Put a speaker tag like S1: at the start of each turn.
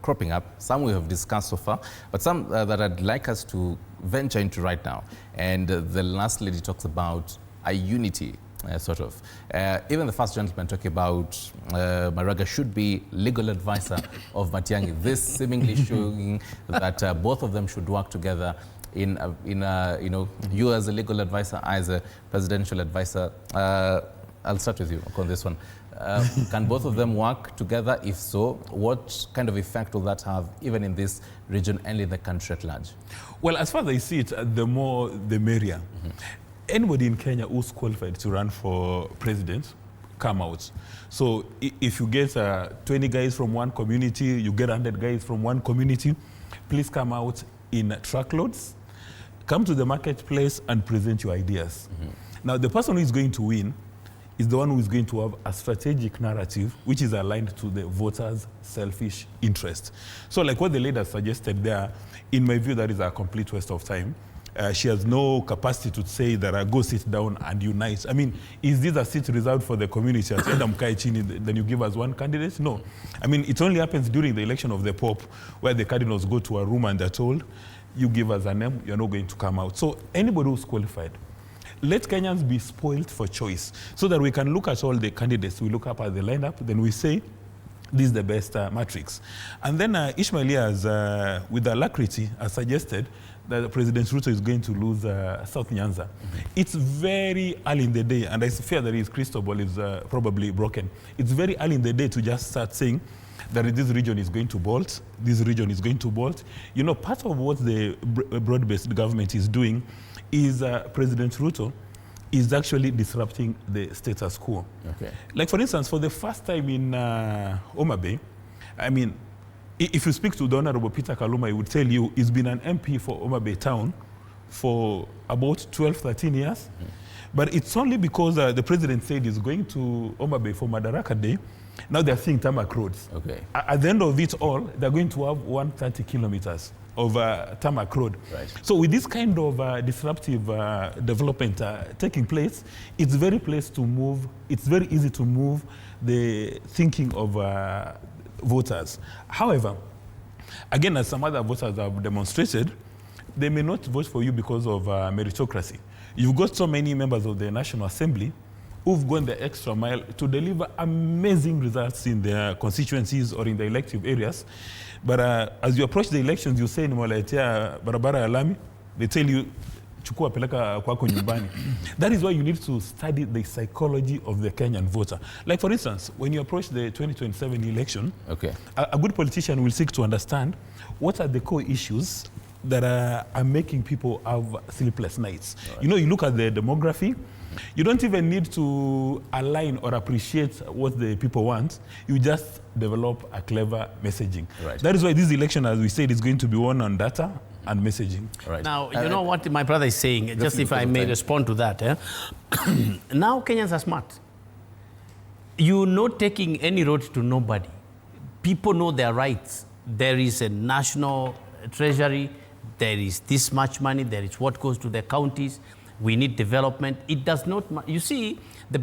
S1: cropping up. Some we have discussed so far, but some that I'd like us to venture into right now. And the last lady talks about a unity, sort of. Even the first gentleman talking about Maraga should be legal advisor of Matiang'i. This seemingly showing that both of them should work together in you know, you as a legal advisor, I as a presidential advisor. I'll start with you on this one. Can both of them work together? If so, what kind of effect will that have even in this region and in the country at large?
S2: Well, as far as I see it, the more the merrier. Anybody in Kenya who's qualified to run for president, come out. So if you get 20 guys from one community, you get 100 guys from one community, please come out in truckloads, come to the marketplace and present your ideas. Now, the person who is going to win is the one who is going to have a strategic narrative which is aligned to the voters' selfish interest. So like what the leader suggested there, in my view, that is a complete waste of time. She has no capacity to say that go sit down and unite. I mean, is this a seat reserved for the community? Then you give us one candidate? No. I mean, it only happens during the election of the Pope, where the cardinals go to a room and they're told, you give us a name, you're not going to come out. So anybody who's qualified, let Kenyans be spoiled for choice so that we can look at all the candidates. We look up at the lineup, then we say, this is the best matrix. And then Ishmael has, with alacrity, has suggested that President Ruto is going to lose South Nyanza. It's very early in the day, and I fear that his crystal ball is probably broken. It's very early in the day to just start saying that this region is going to bolt, this region is going to bolt. You know, part of what the broad-based government is doing is President Ruto is actually disrupting the status quo. Okay. Like, for instance, for the first time in Homa Bay, I mean, if you speak to the Honorable Peter Kaluma, he would tell you he's been an MP for Homa Bay Town for about 12, 13 years. But it's only because the president said he's going to Homa Bay for Madaraka Day. Now they're seeing tarmac roads. Okay. At the end of it all, they're going to have 130 kilometers of tarmac road. Right. So with this kind of disruptive development taking place, it's very easy to move the thinking of voters. However, again, as some other voters have demonstrated, they may not vote for you because of meritocracy. You've got so many members of the National Assembly who've gone the extra mile to deliver amazing results in their constituencies or in the elective areas. But as you approach the elections, you say, nimewaletea barabara ya lami, they tell you, chukua peleka kwako nyumbani. That is why you need to study the psychology of the Kenyan voter. Like, for instance, when you approach the 2027 election, a good politician will seek to understand what are the core issues that are making people have sleepless nights. Right. You know, you look at the demography, you don't even need to align or appreciate what the people want. You just develop a clever messaging. Right. That is why this election, as we said, is going to be won on data and messaging. Right.
S3: Now, you know what my brother is saying, just if I may respond to that. Now Kenyans are smart. You're not taking any road to nobody. People know their rights. There is a national treasury. There is this much money. There is what goes to the counties. We need development. It does not, you see, the